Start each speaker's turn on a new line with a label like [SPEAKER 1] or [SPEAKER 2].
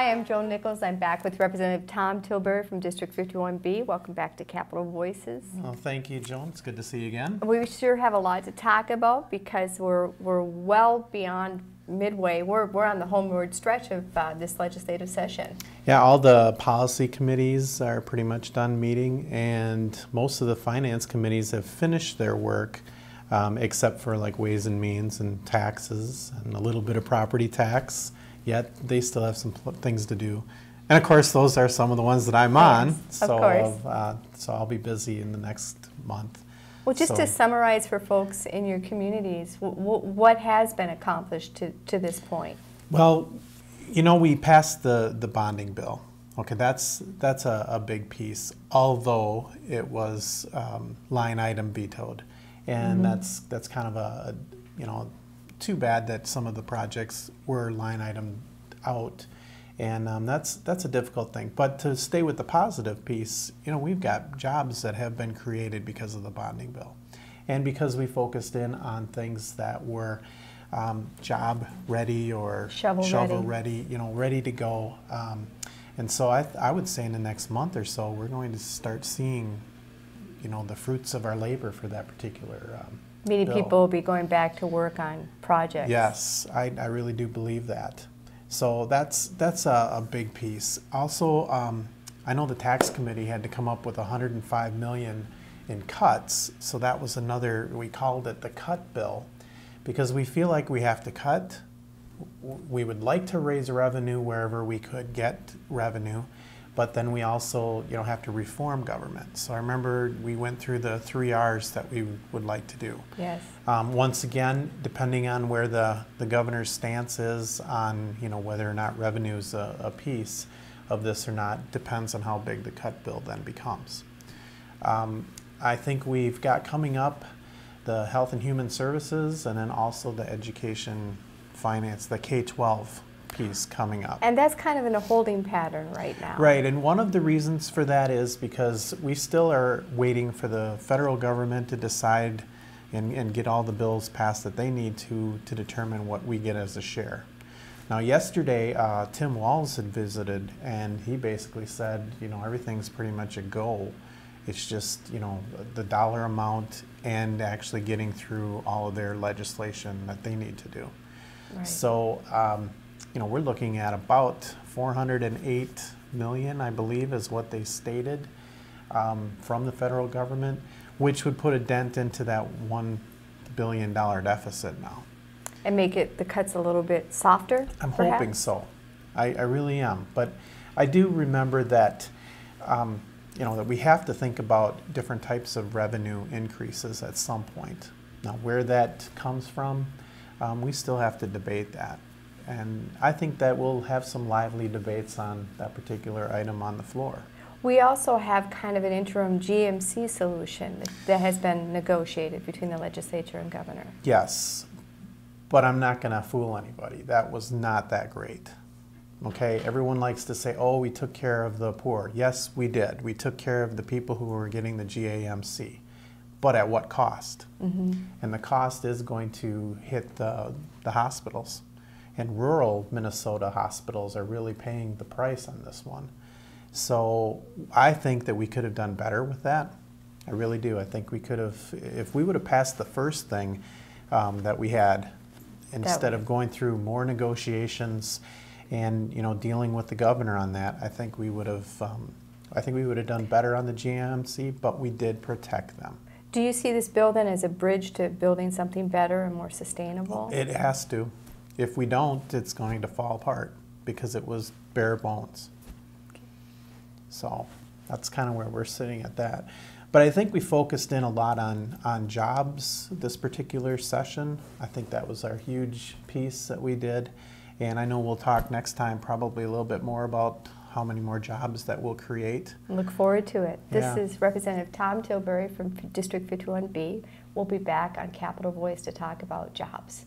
[SPEAKER 1] Hi, I'm Joan Nichols. I'm back with Representative Tom Tillberry from District 51B. Welcome back to Capitol Voices.
[SPEAKER 2] Well, thank you, Joan. It's good to see you again.
[SPEAKER 1] We sure have a lot to talk about because we're well beyond midway. We're on the homeward stretch of this legislative session.
[SPEAKER 2] Yeah, all the policy committees are pretty much done meeting, and most of the finance committees have finished their work, except for like Ways and Means and taxes and a little bit of property tax. Yet they still have some things to do. And of course, those are some of the ones that I'm on.
[SPEAKER 1] Yes, of course.
[SPEAKER 2] So I'll be busy in the next month.
[SPEAKER 1] Well, just to summarize for folks in your communities, what has been accomplished to this point?
[SPEAKER 2] Well, you know, we passed the bonding bill. Okay, that's a big piece, although it was line item vetoed. And that's kind of a, you know, too bad that some of the projects were line item out, and that's a difficult thing. But to stay with the positive piece, you know, we've got jobs that have been created because of the bonding bill, and because we focused in on things that were job ready or shovel ready, you know, ready to go. And so I would say in the next month or so, we're going to start seeing, you know, the fruits of our labor for that particular
[SPEAKER 1] Meaning
[SPEAKER 2] bill.
[SPEAKER 1] people will be going back to work on projects.
[SPEAKER 2] Yes, I really do believe that. So that's a big piece. Also, I know the tax committee had to come up with $105 million in cuts. So that was another, we called it the cut bill, because we feel like we have to cut. We would like to raise revenue wherever we could get revenue, but then we also, you know, have to reform government. So I remember we went through the 3 R's that we would like to do.
[SPEAKER 1] Yes.
[SPEAKER 2] Once again, depending on where the governor's stance is on, you know, whether or not revenue is a piece of this or not, depends on how big the cut bill then becomes. I think we've got coming up the Health and Human Services, and then also the education finance, the K-12 piece coming up.
[SPEAKER 1] And that's kind of in a holding pattern right now.
[SPEAKER 2] Right, and one of the reasons for that is because we still are waiting for the federal government to decide and get all the bills passed that they need to determine what we get as a share. Now yesterday, Tim Walz had visited, and he basically said, you know, everything's pretty much a go. It's just, you know, the dollar amount and actually getting through all of their legislation that they need to do.
[SPEAKER 1] Right.
[SPEAKER 2] So, you know, we're looking at about $408 million, I believe, is what they stated from the federal government, which would put a dent into that $1 billion deficit now.
[SPEAKER 1] And make it the cuts a little bit softer,
[SPEAKER 2] I'm
[SPEAKER 1] perhaps?
[SPEAKER 2] hoping so. I really am. But I do remember that, you know, that we have to think about different types of revenue increases at some point. Now, where that comes from, we still have to debate that. And I think that we'll have some lively debates on that particular item on the floor.
[SPEAKER 1] We also have kind of an interim GMC solution that has been negotiated between the legislature and governor.
[SPEAKER 2] Yes, but I'm not going to fool anybody. That was not that great. Okay, everyone likes to say, oh, we took care of the poor. Yes, we did. We took care of the people who were getting the GAMC. But at what cost? And the cost is going to hit the hospitals. And rural Minnesota hospitals are really paying the price on this one. So I think that we could have done better with that. I really do. I think we could have, if we would have passed the first thing that we had, instead of going through more negotiations and, you know, dealing with the governor on that, I think we would have done better on the GMC, but we did protect them.
[SPEAKER 1] Do you see this bill then as a bridge to building something better and more sustainable?
[SPEAKER 2] It has to. If we don't, it's going to fall apart because it was bare bones. So that's kind of where we're sitting at that. But I think we focused in a lot on jobs this particular session. I think that was our huge piece that we did. And I know we'll talk next time probably a little bit more about how many more jobs that we'll create.
[SPEAKER 1] Look forward to it.
[SPEAKER 2] Yeah.
[SPEAKER 1] This is Representative Tom Tillberry from District 51B. We'll be back on Capitol Voice to talk about jobs.